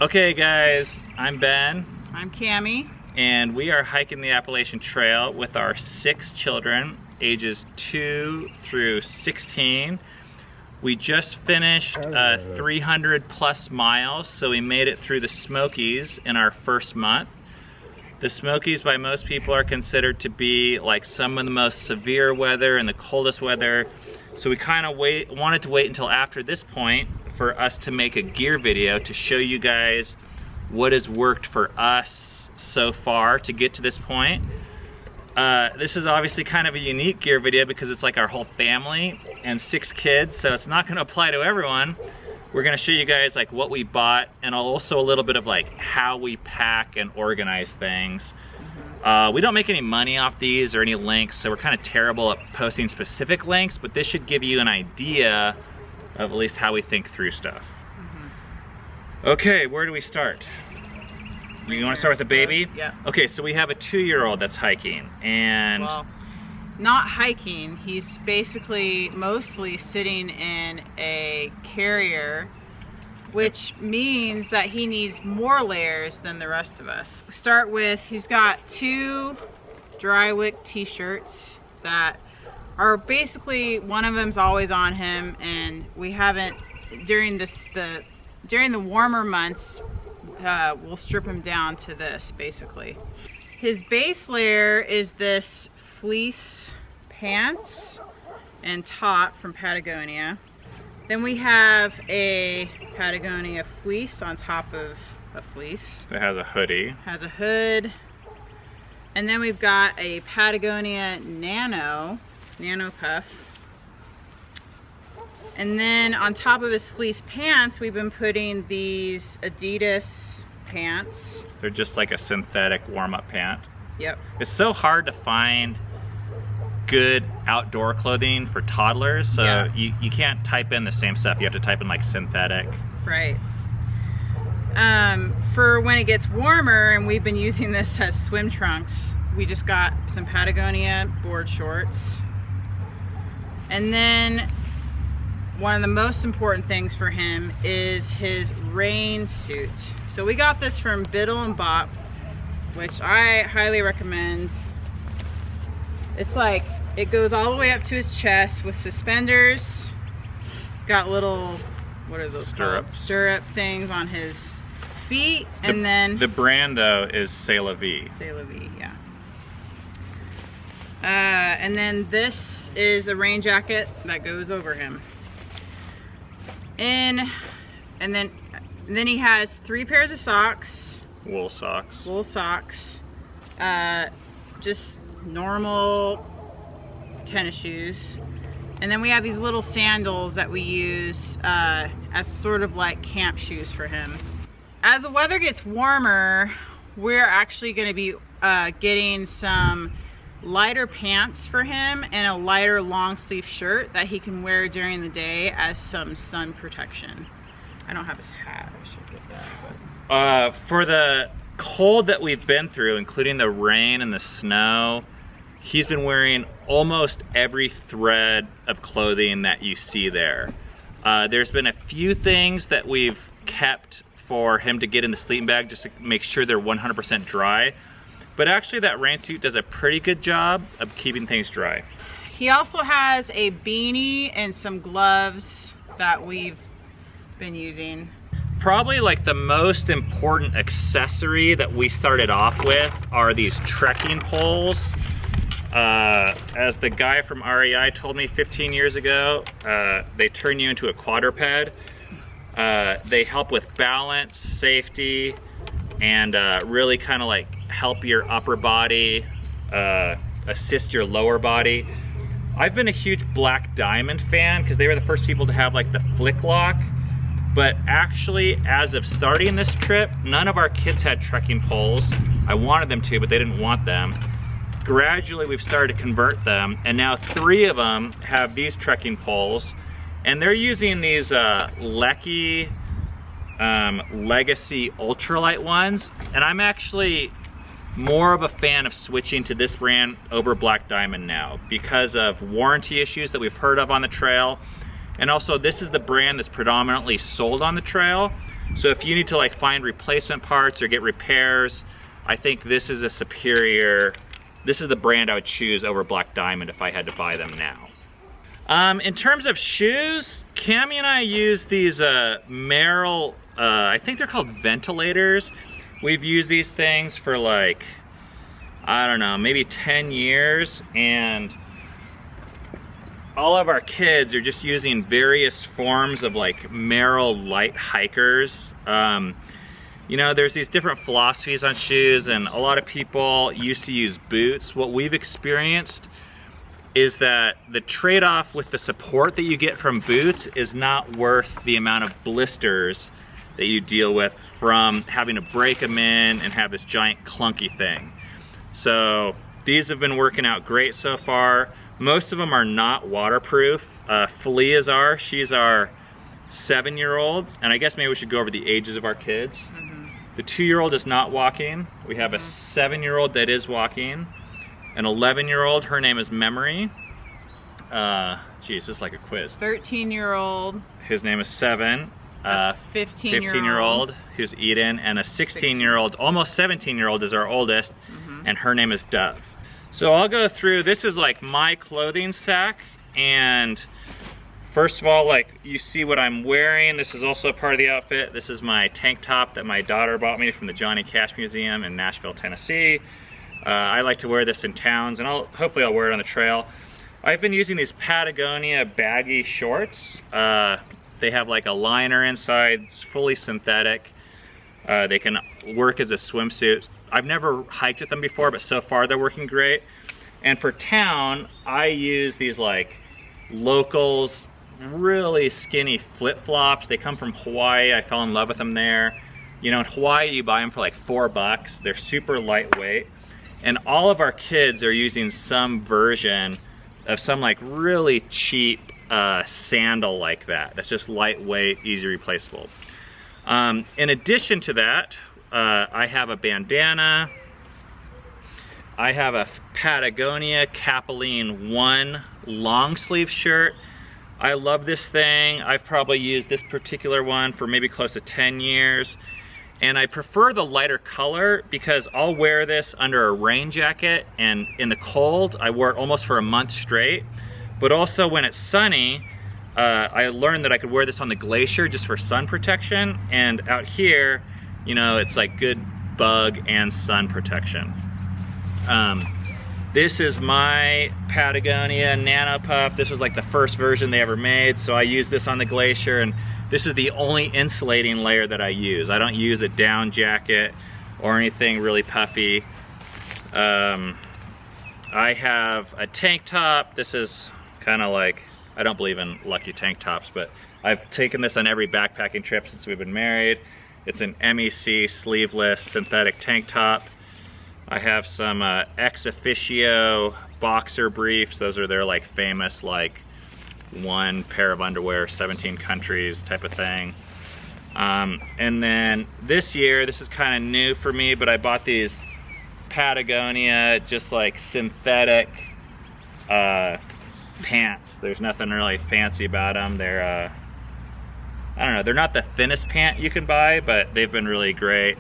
Okay guys, I'm Ben. I'm Cammie. And we are hiking the Appalachian Trail with our 6 children, ages 2 through 16. We just finished 300 plus miles, so we made it through the Smokies in our first month. The Smokies by most people are considered to be like some of the most severe weather and the coldest weather. So we kind of wanted to wait until after this point for us to make a gear video to show you guys what has worked for us so far to get to this point. This is obviously kind of a unique gear video because it's like our whole family and 6 kids, so it's not going to apply to everyone. We're going to show you guys like what we bought and also a little bit of like how we pack and organize things. We don't make any money off these or any links, so we're kind of terrible at posting specific links, but this should give you an idea of at least how we think through stuff. Okay, where do we start? You want to start with the baby? Yeah. Okay, so we have a 2-year-old that's hiking, and... Well, not hiking. He's basically mostly sitting in a carrier, which means that he needs more layers than the rest of us. Start with, he's got 2 dry wick t-shirts that are basically, one of them's always on him, and we haven't, during the warmer months, we'll strip him down to this basically. His base layer is this fleece pants and top from Patagonia. Then we have a Patagonia fleece on top of a fleece. It has a hoodie. Has a hood. And then we've got a Patagonia Nano puff. And then on top of his fleece pants, we've been putting these Adidas Pants. They're just like a synthetic warm-up pant. Yep. It's so hard to find good outdoor clothing for toddlers, so yeah. you can't type in the same stuff. You have to type in like synthetic. Right. For when it gets warmer, and we've been using this as swim trunks, we just got some Patagonia board shorts. And then one of the most important things for him is his rain suit. So we got this from Biddle and Bop, which I highly recommend. It's like, it goes all the way up to his chest with suspenders. Got little, what are those called? Stirrup things on his feet. And then the brand though is C'est La Vie. C'est La Vie, yeah. And then this is a rain jacket that goes over him. And then he has 3 pairs of socks. Wool socks. Wool socks. Just normal tennis shoes. And then we have these little sandals that we use as sort of like camp shoes for him. As the weather gets warmer, we're actually going to be getting some lighter pants for him and a lighter long sleeve shirt that he can wear during the day as some sun protection. I don't have his hat, I should get that. But. For the cold that we've been through, including the rain and the snow, he's been wearing almost every thread of clothing that you see there. There's been a few things that we've kept for him to get in the sleeping bag just to make sure they're 100% dry. But actually that rain suit does a pretty good job of keeping things dry. He also has a beanie and some gloves that we've been using. Probably like the most important accessory that we started off with are these trekking poles. As the guy from REI told me 15 years ago, they turn you into a quadruped. They help with balance, safety, and really kind of like help your upper body, assist your lower body. I've been a huge Black Diamond fan because they were the first people to have like the flick lock. But actually, as of starting this trip, none of our kids had trekking poles. I wanted them to, but they didn't want them. Gradually, we've started to convert them, and now 3 of them have these trekking poles, and they're using these Legacy ultralight ones, and I'm actually more of a fan of switching to this brand over Black Diamond now because of warranty issues that we've heard of on the trail. And also this is the brand that's predominantly sold on the trail. So if you need to like find replacement parts or get repairs, I think this is this is the brand I would choose over Black Diamond if I had to buy them now. In terms of shoes, Cammie and I use these Merrell, I think they're called ventilators. We've used these things for like, I don't know, maybe 10 years, and all of our kids are just using various forms of like Merrell light hikers. You know, there's these different philosophies on shoes, and a lot of people used to use boots. What we've experienced is that the trade-off with the support that you get from boots is not worth the amount of blisters that you deal with from having to break them in and have this giant clunky thing. So these have been working out great so far. Most of them are not waterproof. Filia's she's our 7-year-old, and I guess maybe we should go over the ages of our kids. The 2-year-old is not walking. We have a 7-year-old that is walking. An 11-year-old, her name is Memory. Geez, this is like a quiz. 13-year-old. His name is 7. 15-year-old who's Eden, and a 16-year-old, almost 17-year-old is our oldest, and her name is Dove. So I'll go through, this is like my clothing stack, and first of all, like you see what I'm wearing. This is also part of the outfit. This is my tank top that my daughter bought me from the Johnny Cash Museum in Nashville, Tennessee. I like to wear this in towns, and hopefully I'll wear it on the trail. I've been using these Patagonia baggy shorts. They have like a liner inside, it's fully synthetic. They can work as a swimsuit. I've never hiked with them before, but so far they're working great. And for town, I use these like Locals, really skinny flip-flops. They come from Hawaii. I fell in love with them there. You know, in Hawaii you buy them for like $4. They're super lightweight. And all of our kids are using some version of some like really cheap sandal like that. That's just lightweight, easy replaceable. In addition to that, I have a bandana. I have a Patagonia Capilene 1 long sleeve shirt. I love this thing. I've probably used this particular one for maybe close to 10 years. And I prefer the lighter color because I'll wear this under a rain jacket, and in the cold, I wore it almost for a month straight. But also when it's sunny, I learned that I could wear this on the glacier just for sun protection. And out here, you know, it's like good bug and sun protection. This is my Patagonia Nano Puff. This was like the first version they ever made, so I use this on the glacier, and this is the only insulating layer that I use. I don't use a down jacket or anything really puffy. I have a tank top. This is kind of like, I don't believe in lucky tank tops, but I've taken this on every backpacking trip since we've been married. It's an MEC sleeveless synthetic tank top. I have some ex officio boxer briefs. Those are their like famous like one pair of underwear, 17 countries type of thing. And then this year, this is kind of new for me, but I bought these Patagonia just like synthetic pants. There's nothing really fancy about them. They're I don't know, they're not the thinnest pant you can buy, but they've been really great.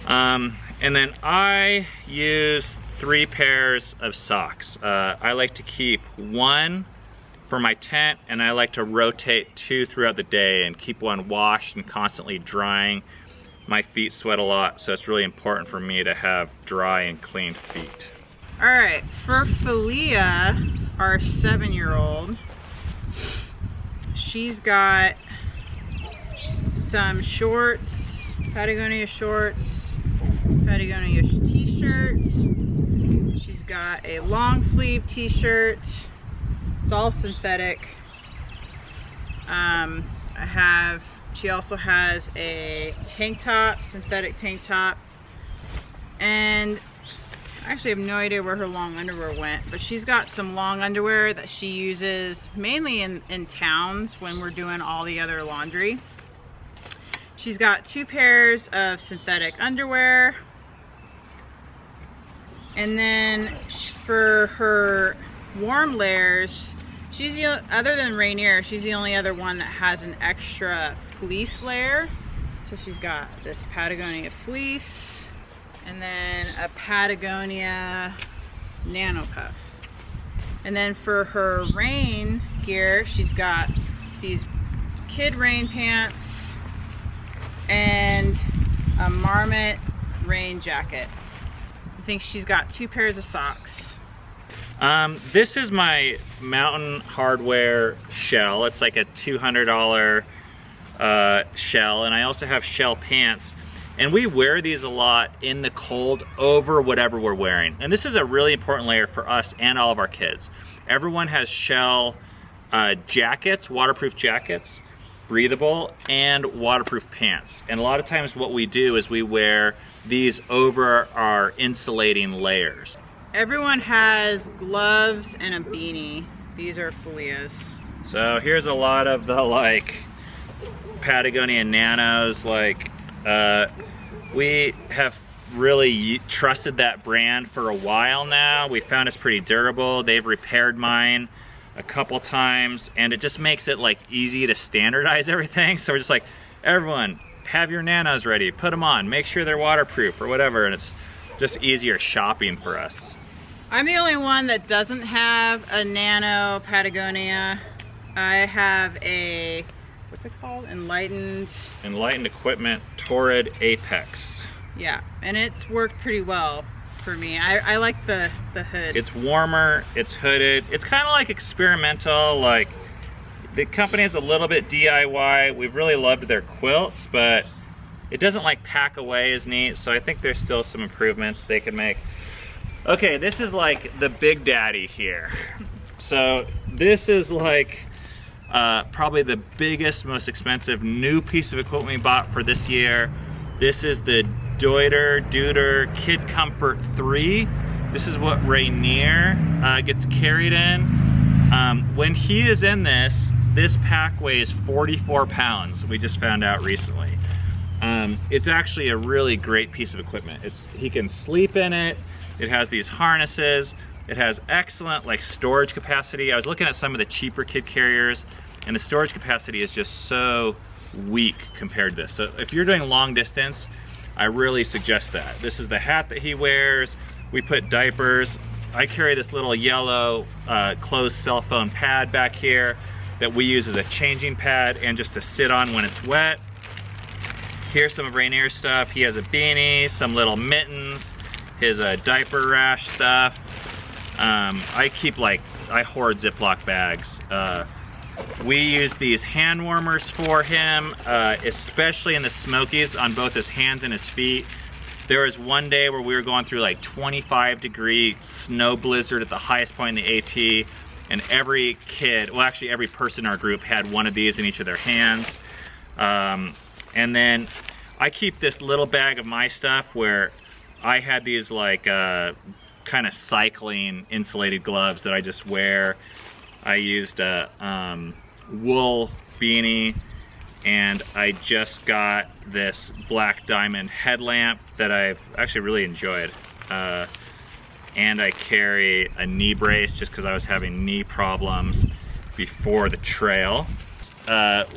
And then I use 3 pairs of socks. I like to keep 1 for my tent, and I like to rotate 2 throughout the day and keep 1 washed and constantly drying. My feet sweat a lot, so it's really important for me to have dry and clean feet. All right, for Filia, our 7-year-old, she's got some shorts, Patagonia shorts, Patagonia t-shirts. She's got a long sleeve t-shirt. It's all synthetic. She also has a tank top, synthetic tank top. And I actually have no idea where her long underwear went, but she's got some long underwear that she uses mainly in towns when we're doing all the other laundry. She's got 2 pairs of synthetic underwear. And then for her warm layers, she's other than Rainier, she's the only other one that has an extra fleece layer. So she's got this Patagonia fleece and then a Patagonia Nano Puff. And then for her rain gear, she's got these kid rain pants and a Marmot rain jacket. I think she's got 2 pairs of socks. This is my Mountain Hardware shell. It's like a $200 shell, and I also have shell pants. And we wear these a lot in the cold over whatever we're wearing. And this is a really important layer for us and all of our kids. Everyone has shell jackets, waterproof jackets, breathable, and waterproof pants. And a lot of times what we do is we wear these over our insulating layers. Everyone has gloves and a beanie. These are Filias. So here's a lot of the like Patagonia Nanos. Like we have really trusted that brand for a while now. We found it's pretty durable. They've repaired mine a couple times, and it just makes it like easy to standardize everything. So we're just like, everyone, have your Nanos ready, put them on, make sure they're waterproof or whatever, and it's just easier shopping for us. I'm the only one that doesn't have a Nano Patagonia. I have a, what's it called? Enlightened Equipment Torrid Apex. Yeah, and it's worked pretty well for me. I like the hood. It's warmer, it's hooded. It's kind of like experimental, like the company is a little bit DIY. We've really loved their quilts, but it doesn't like pack away as neat, so I think there's still some improvements they could make. Okay, this is like the big daddy here. So this is like probably the biggest, most expensive new piece of equipment we bought for this year. This is the Deuter Kid Comfort 3. This is what Rainier gets carried in. When he is in this pack weighs 44 pounds, we just found out recently. It's actually a really great piece of equipment. He can sleep in it. It has these harnesses. It has excellent like storage capacity. I was looking at some of the cheaper kid carriers, and the storage capacity is just so weak compared to this. So if you're doing long distance, I really suggest that. This is the hat that he wears. We put diapers. I carry this little yellow closed cell phone pad back here that we use as a changing pad and just to sit on when it's wet. Here's some of Rainier's stuff. He has a beanie, some little mittens, his diaper rash stuff. I hoard Ziploc bags. We use these hand warmers for him, especially in the Smokies on both his hands and his feet. There was one day where we were going through like 25-degree snow blizzard at the highest point in the AT, and every kid, well actually every person in our group had one of these in each of their hands. And then I keep this little bag of my stuff where I had these like kind of cycling insulated gloves that I just wear. I used a wool beanie, and I just got this black diamond headlamp that I've actually really enjoyed. And I carry a knee brace just because I was having knee problems before the trail.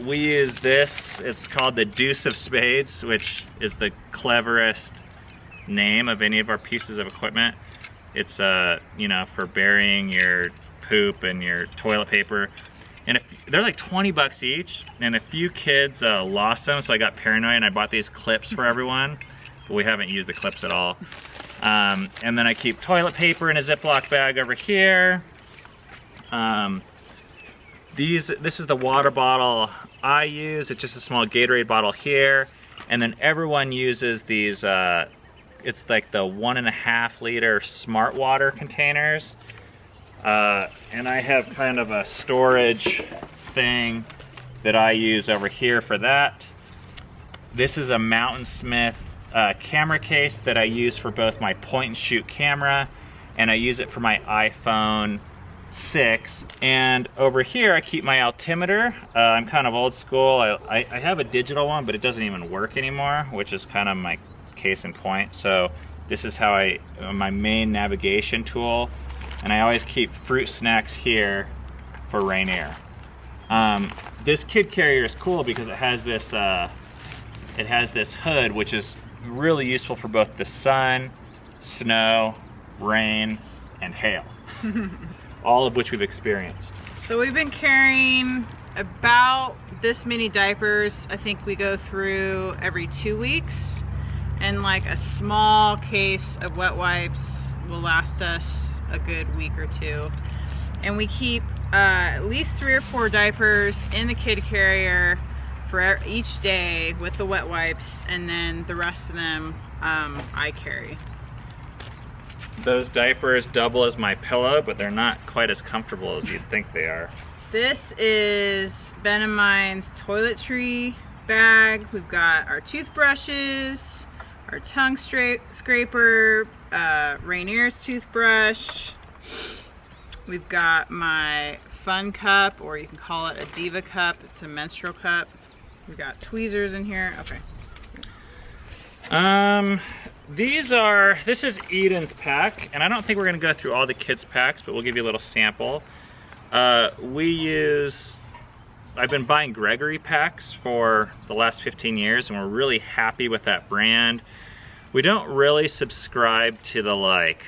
We use this, it's called the Deuce of Spades, which is the cleverest name of any of our pieces of equipment. It's you know, for burying your poop and your toilet paper. And they're like 20 bucks each, and a few kids lost them, so I got paranoid and I bought these clips for everyone, but we haven't used the clips at all. And then I keep toilet paper in a Ziploc bag over here. This is the water bottle I use. It's just a small Gatorade bottle here. And then everyone uses these, it's like the 1.5 liter Smart Water containers. And I have kind of a storage thing that I use over here for that. This is a Mountain Smith camera case that I use for both my point and shoot camera, and I use it for my iPhone 6. And over here I keep my altimeter. I'm kind of old school. I have a digital one, but it doesn't even work anymore, which is kind of my case in point. So This is how my main navigation tool, and I always keep fruit snacks here for Rainier. This kid carrier is cool because it has this hood, which is really useful for both the sun, snow, rain, and hail. All of which we've experienced. So we've been carrying about this many diapers. I think we go through every 2 weeks, and like a small case of wet wipes will last us a good week or two. And we keep at least 3 or 4 diapers in the kid carrier for each day with the wet wipes, and then the rest of them I carry. Those diapers double as my pillow, but they're not quite as comfortable as you'd think they are. This is Ben and mine's toiletry bag. We've got our toothbrushes, our tongue scraper, Rainier's toothbrush. We've got my fun cup, or you can call it a diva cup. It's a menstrual cup. We've got tweezers in here. Okay. This is Eden's pack, and I don't think we're gonna go through all the kids' packs, but we'll give you a little sample. I've been buying Gregory packs for the last 15 years, and we're really happy with that brand. We don't really subscribe to the like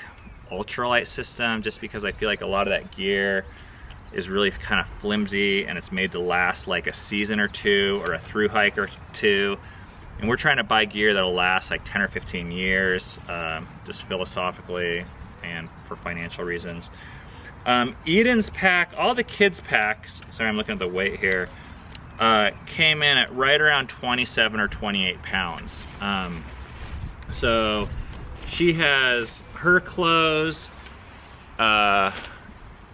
ultralight system, just because I feel like a lot of that gear is really kind of flimsy, and it's made to last like a season or two, or a through hike or two. And we're trying to buy gear that'll last like 10 or 15 years, just philosophically and for financial reasons. Eden's pack, all the kids' packs, sorry I'm looking at the weight here, came in at right around 27 or 28 pounds. So she has her clothes.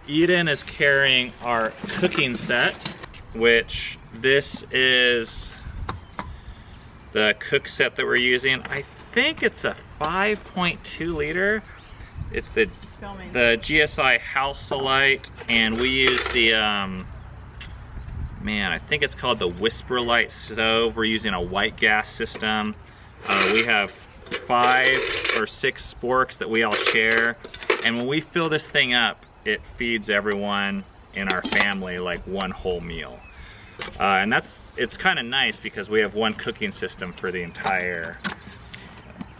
Eden is carrying our cooking set, which this is the cook set that we're using. I think it's a 5.2 liter. It's the GSI Houseolite, and we use the, I think it's called the Whisper Light stove. We're using a white gas system. We have 5 or 6 sporks that we all share, and when we fill this thing up, it feeds everyone in our family like one whole meal. And it's kind of nice because we have one cooking system for the entire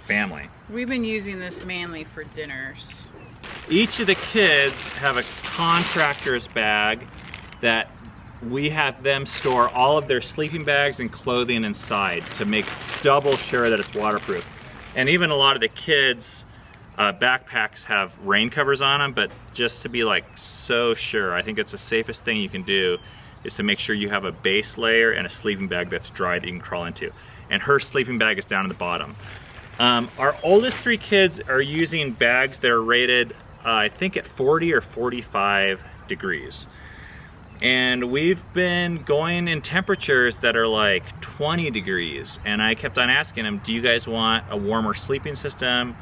family. We've been using this mainly for dinners. Each of the kids have a contractor's bag that we have them store all of their sleeping bags and clothing inside to make double sure that it's waterproof. And even a lot of the kids' backpacks have rain covers on them, but just to be like so sure, I think it's the safest thing you can do is to make sure you have a base layer and a sleeping bag that's dry that you can crawl into. And her sleeping bag is down at the bottom. Our oldest 3 kids are using bags that are rated, I think at 40 or 45 degrees. And we've been going in temperatures that are like 20 degrees. And I kept on asking them, do you guys want a warmer sleeping system?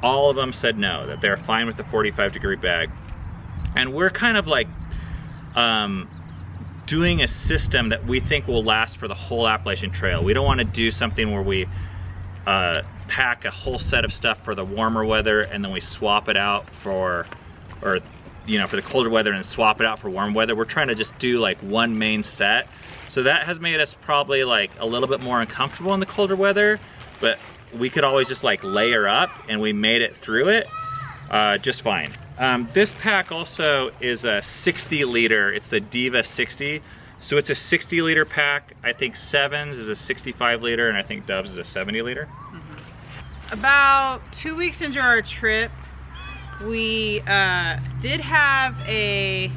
All of them said no, that they're fine with the 45-degree bag. And we're kind of like doing a system that we think will last for the whole Appalachian Trail. We don't want to do something where we pack a whole set of stuff for the warmer weather and then we swap it out for the colder weather and swap it out for warm weather. We're trying to just do like one main set. So that has made us probably like a little bit more uncomfortable in the colder weather, but we could always just like layer up, and we made it through it just fine. This pack also is a 60 liter, it's the Diva 60. So it's a 60 liter pack. I think Sevens is a 65 liter, and I think Doves is a 70 liter. Mm-hmm. About 2 weeks into our trip, we did have a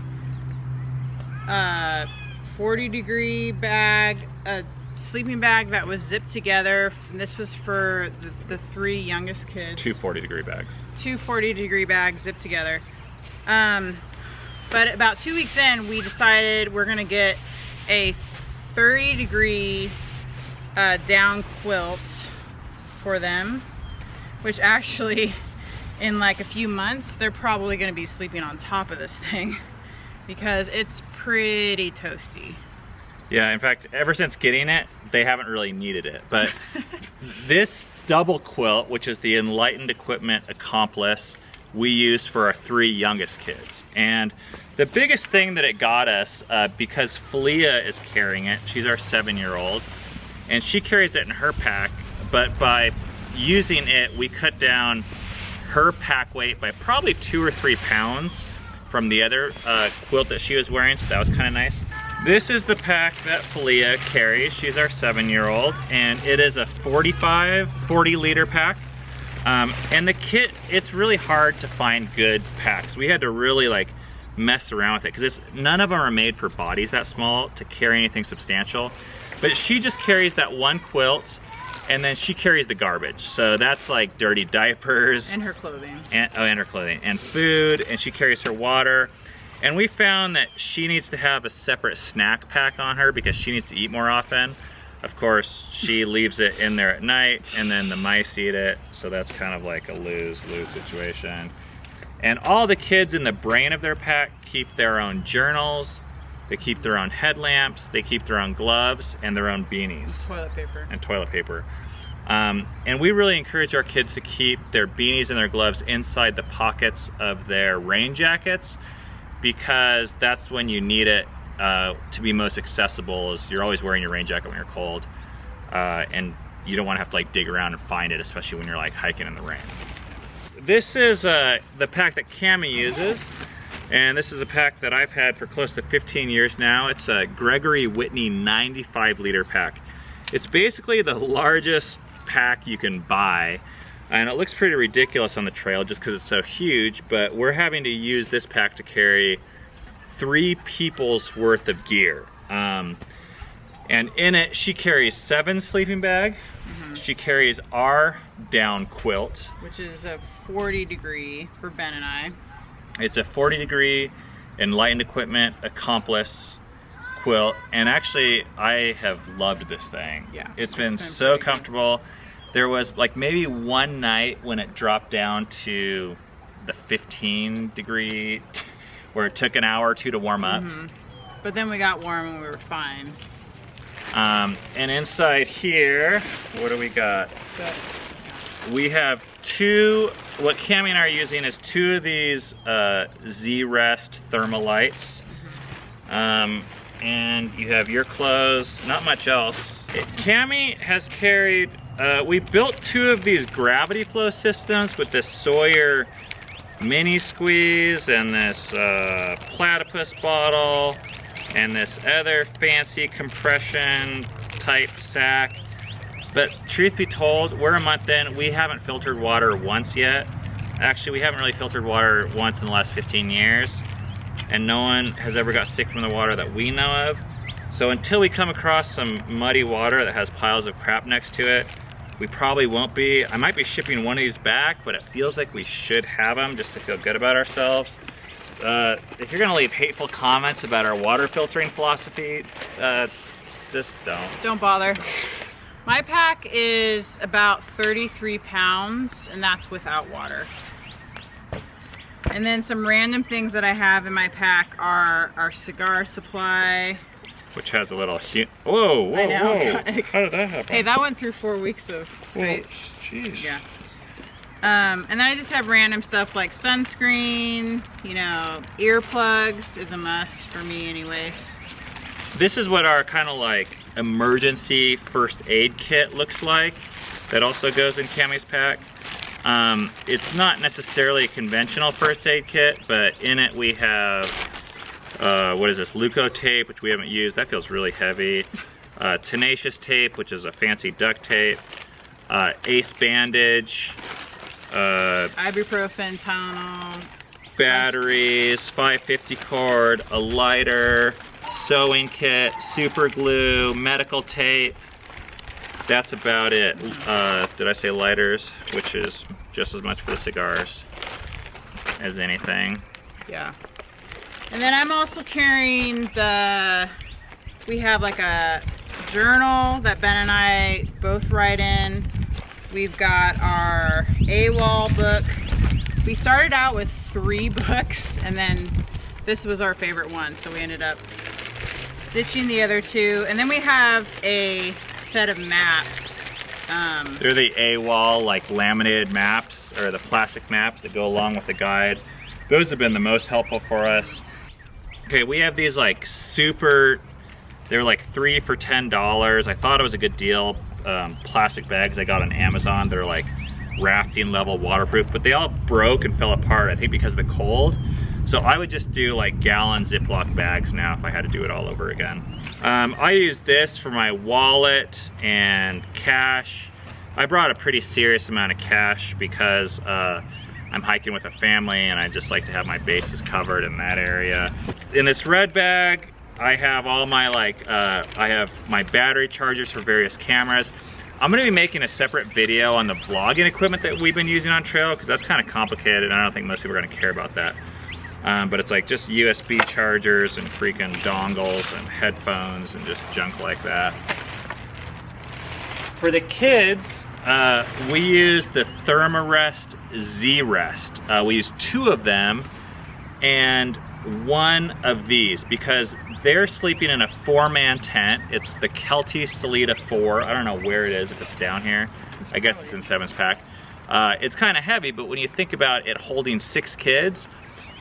40-degree bag, a sleeping bag that was zipped together. And this was for the 3 youngest kids. 2 40-degree bags. 2 40-degree bags zipped together. But about 2 weeks in, we decided we're gonna get a 30-degree down quilt for them, which actually in like a few months, they're probably gonna be sleeping on top of this thing because it's pretty toasty. Yeah, in fact, ever since getting it, they haven't really needed it. But this double quilt, which is the Enlightened Equipment Accomplice we use for our 3 youngest kids. And the biggest thing that it got us, because Filia is carrying it, she's our 7-year-old, and she carries it in her pack, but by using it, we cut down her pack weight by probably 2 or 3 pounds from the other quilt that she was wearing, so that was kind of nice. This is the pack that Filia carries. She's our 7-year-old, and it is a 40 liter pack. And the kit, it's really hard to find good packs. We had to really like mess around with it because none of them are made for bodies that small to carry anything substantial. But she just carries that one quilt, and then she carries the garbage. So that's like dirty diapers. And her clothing. And her clothing. And food, and she carries her water. And we found that she needs to have a separate snack pack on her because she needs to eat more often. Of course, she leaves it in there at night, and then the mice eat it. So that's kind of like a lose-lose situation. And all the kids in the brain of their pack keep their own journals. They keep their own headlamps, they keep their own gloves, and their own beanies. Toilet paper. And toilet paper. And we really encourage our kids to keep their beanies and their gloves inside the pockets of their rain jackets, because that's when you need it to be most accessible. Is you're always wearing your rain jacket when you're cold, and you don't want to have to like dig around and find it, especially when you're like hiking in the rain. This is the pack that Cami uses. And this is a pack that I've had for close to 15 years now. It's a Gregory Whitney 95 liter pack. It's basically the largest pack you can buy. And it looks pretty ridiculous on the trail just because it's so huge, but we're having to use this pack to carry 3 people's worth of gear. And in it, she carries 7 sleeping bags. She carries our down quilt, which is a 40 degree for Ben and I. It's a 40 degree Enlightened Equipment Accomplice quilt, and actually I have loved this thing. Yeah, it's been so comfortable. There was like maybe one night when it dropped down to the 15 degree where it took an hour or 2 to warm up. But then we got warm and we were fine. And inside here, what do we got? We have 2, what Cami and I are using is 2 of these Z-Rest thermal lights. And you have your clothes, not much else. Cami has carried, we built 2 of these gravity flow systems with this Sawyer mini squeeze and this platypus bottle and this other fancy compression type sack. But truth be told, we're a month in, we haven't filtered water once yet. Actually, we haven't really filtered water once in the last 15 years. And no one has ever got sick from the water that we know of. So until we come across some muddy water that has piles of crap next to it, we probably won't be. I might be shipping one of these back, but it feels like we should have them just to feel good about ourselves. If you're gonna leave hateful comments about our water filtering philosophy, just don't. Don't bother. My pack is about 33 pounds, and that's without water. And then some random things that I have in my pack are our cigar supply. Which has a little, whoa. How did that happen? Hey, that went through 4 weeks of, right? Jeez. Yeah. And then I just have random stuff like sunscreen, you know, earplugs is a must for me anyways. This is what our kind of like emergency first aid kit looks like. That also goes in Cami's pack. It's not necessarily a conventional first aid kit, but in it we have, what is this, Leuco tape, which we haven't used. That feels really heavy. Tenacious tape, which is a fancy duct tape. Ace bandage. Ibuprofen, Tylenol. Batteries, 550 cord, a lighter, sewing kit, super glue, medical tape. That's about it. Did I say lighters? Which is just as much for the cigars as anything. Yeah. And then I'm also carrying we have like a journal that Ben and I both write in. We've got our AWOL book. We started out with 3 books, and then this was our favorite one, so we ended up ditching the other 2. And then we have a set of maps They're the AWOL like laminated maps, or the plastic maps that go along with the guide. Those have been the most helpful for us. Okay, we have these like they're like 3 for $10. I thought it was a good deal. Plastic bags I got on Amazon. They're like rafting level waterproof, but they all broke and fell apart, I think because of the cold. So I would just do like gallon Ziploc bags now if I had to do it all over again. I use this for my wallet and cash. I brought a pretty serious amount of cash because I'm hiking with a family and I just like to have my bases covered in that area. In this red bag, I have all my I have my battery chargers for various cameras. I'm gonna be making a separate video on the vlogging equipment that we've been using on trail because that's kind of complicated and I don't think most people are gonna care about that. But it's like just USB chargers and freaking dongles and headphones and just junk like that. For the kids, we use the Thermarest Z-Rest. We use 2 of them and 1 of these because they're sleeping in a 4-man tent. It's the Kelty Salida 4. I don't know where it is, if it's down here. I guess it's in 7's pack. It's kind of heavy, but when you think about it holding 6 kids,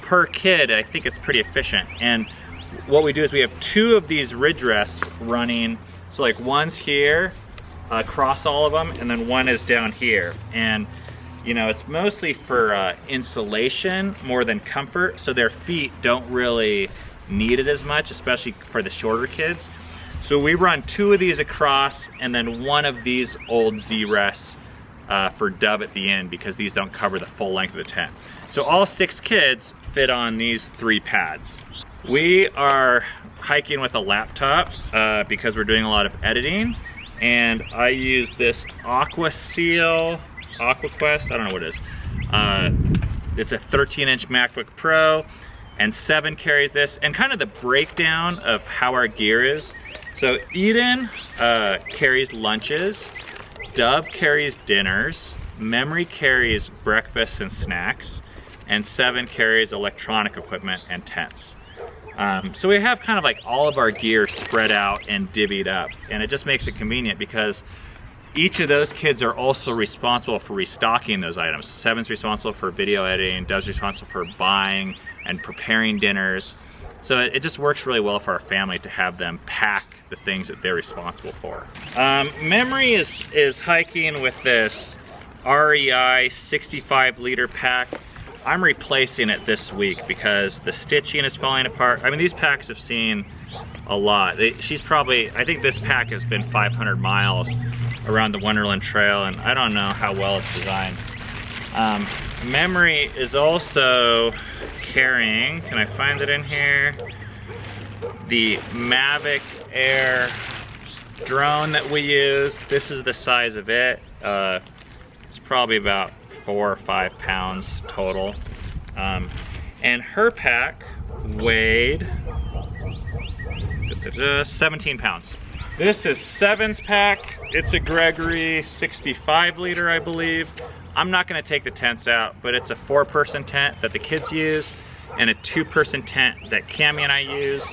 per kid, I think it's pretty efficient. And what we do is we have 2 of these ridge rests running. So like one's here, across all of them, and then 1 is down here. And you know, it's mostly for insulation more than comfort, so their feet don't really need it as much, especially for the shorter kids. So we run 2 of these across and then 1 of these old Z-rests for Dove at the end because these don't cover the full length of the tent. So all 6 kids fit on these 3 pads. We are hiking with a laptop because we're doing a lot of editing, and I use this AquaQuest, I don't know what it is. It's a 13-inch MacBook Pro, and 7 carries this, and kind of the breakdown of how our gear is. So Eden carries lunches, Dove carries dinners, Memory carries breakfast and snacks, and 7 carries electronic equipment and tents. So we have kind of like all of our gear spread out and divvied up, and it just makes it convenient because each of those kids are also responsible for restocking those items. 7's responsible for video editing, Dove's responsible for buying and preparing dinners. So it just works really well for our family to have them pack the things that they're responsible for. Memory is hiking with this REI 65-liter pack. I'm replacing it this week because the stitching is falling apart. I mean, these packs have seen a lot. She's probably, I think this pack has been 500 miles around the Wonderland Trail, and I don't know how well it's designed. Memory is also carrying, can I find it in here? The Mavic Air Drone that we use. This is the size of it. It's probably about 4 or 5 pounds total. And her pack weighed 17 pounds. This is 7's pack. It's a Gregory 65-liter, I believe. I'm not gonna take the tents out, but it's a 4-person tent that the kids use and a 2-person tent that Cammie and I use.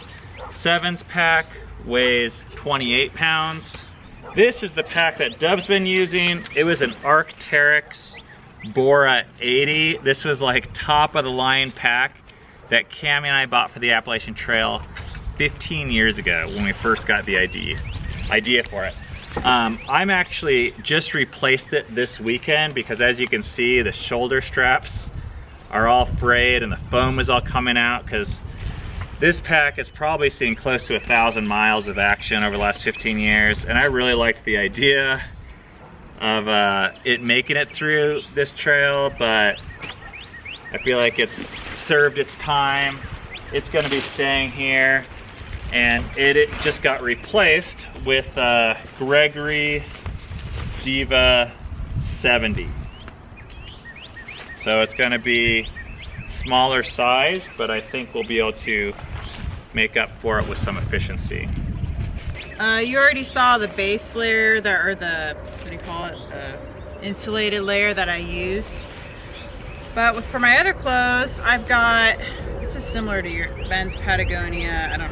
7's pack weighs 28 pounds. This is the pack that Dove's been using. It was an Arc'teryx Bora 80. This was like top of the line pack that Cammie and I bought for the Appalachian Trail 15 years ago when we first got the idea for it. I'm actually just replaced it this weekend because, as you can see, the shoulder straps are all frayed and the foam is all coming out because this pack has probably seen close to 1,000 miles of action over the last 15 years, and I really liked the idea of it making it through this trail, but I feel like it's served its time. It's gonna be staying here, and it just got replaced with Gregory Diva 70. So it's gonna be smaller size, but I think we'll be able to make up for it with some efficiency. You already saw the base layer, or the, what do you call it, the insulated layer that I used. But for my other clothes, I've got, this is similar to your Ben's Patagonia, I don't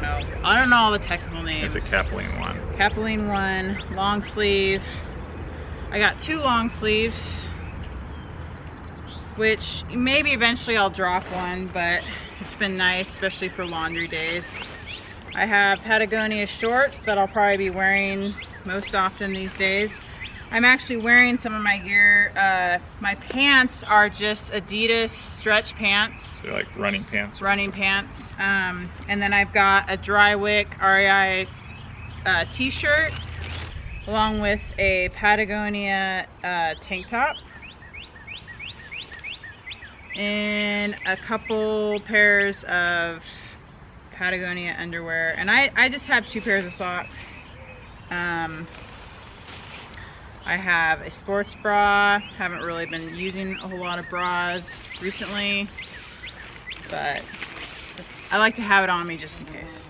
know all the technical names. It's a Capilene one. Capilene one, long sleeve. I got 2 long sleeves, which maybe eventually I'll drop one, but it's been nice, especially for laundry days. I have Patagonia shorts that I'll probably be wearing most often these days. I'm actually wearing some of my gear. My pants are just Adidas stretch pants. They're like running pants. Running pants. And then I've got a Drywick REI t-shirt along with a Patagonia tank top. And a couple pairs of Patagonia underwear. And I just have 2 pairs of socks. I have a sports bra. Haven't really been using a whole lot of bras recently, but I like to have it on me just in case.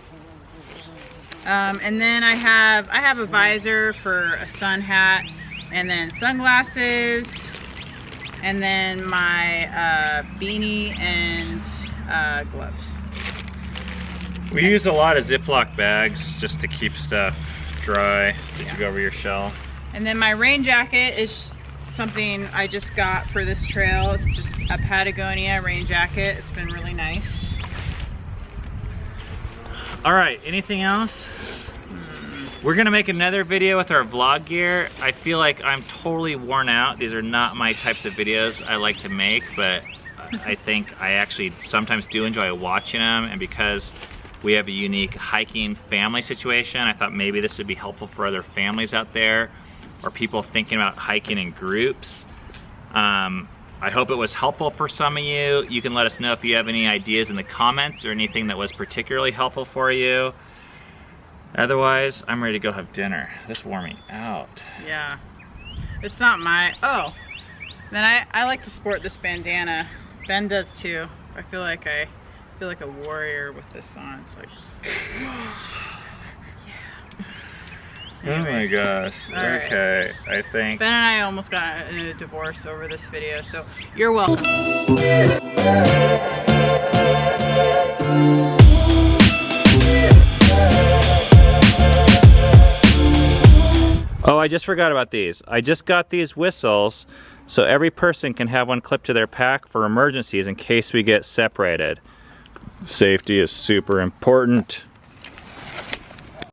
And then I have a visor for a sun hat, and then sunglasses, and then my beanie and gloves. We use a lot of Ziploc bags just to keep stuff dry that you go over your shell. And then my rain jacket is something I just got for this trail. It's just a Patagonia rain jacket. It's been really nice. All right, anything else? We're gonna make another video with our vlog gear. I feel like I'm totally worn out. These are not my types of videos I like to make, but I think I actually sometimes do enjoy watching them, and because we have a unique hiking family situation, I thought maybe this would be helpful for other families out there or people thinking about hiking in groups. I hope it was helpful for some of you. You can let us know if you have any ideas in the comments or anything that was particularly helpful for you. Otherwise, I'm ready to go have dinner. This wore me out. Yeah, it's not my, oh. Then I like to sport this bandana. Ben does too. I feel like a warrior with this on. It's like, yeah. Oh my gosh. Right. Okay, I think. Ben and I almost got in a divorce over this video, so you're welcome. Oh, I just forgot about these. I just got these whistles so every person can have one clipped to their pack for emergencies in case we get separated. Safety is super important.